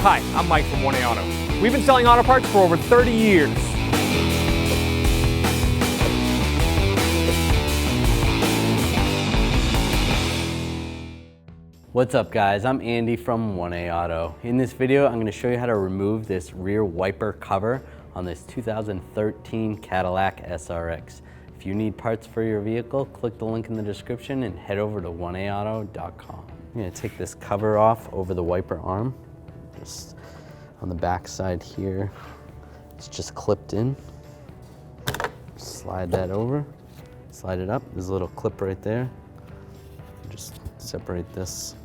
Hi, I'm Mike from 1A Auto. We've been selling auto parts for over 30 years. What's up guys, I'm Andy from 1A Auto. In this video, I'm going to show you how to remove this rear wiper cover on this 2013 Cadillac SRX. If you need parts for your vehicle, click the link in the description and head over to 1AAuto.com. I'm going to take this cover off over the wiper arm. Just on the back side here, it's just clipped in. Slide that over, slide it up. There's a little clip right there. Just separate this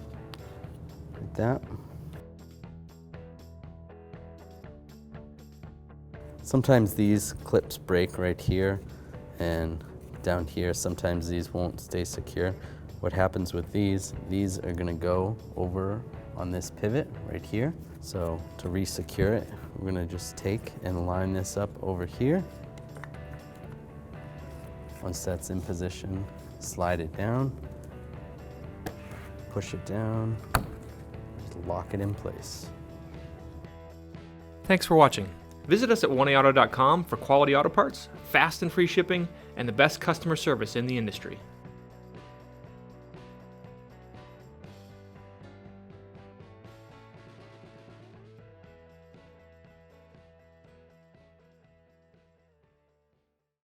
like that. Sometimes these clips break right here and down here. Sometimes these won't stay secure. What happens with these are gonna go over on this pivot right here. So to re-secure it, we're gonna just take and line this up over here. Once that's in position, slide it down, push it down, just lock it in place. Thanks for watching. Visit us at 1AAuto.com for quality auto parts, fast and free shipping, and the best customer service in the industry.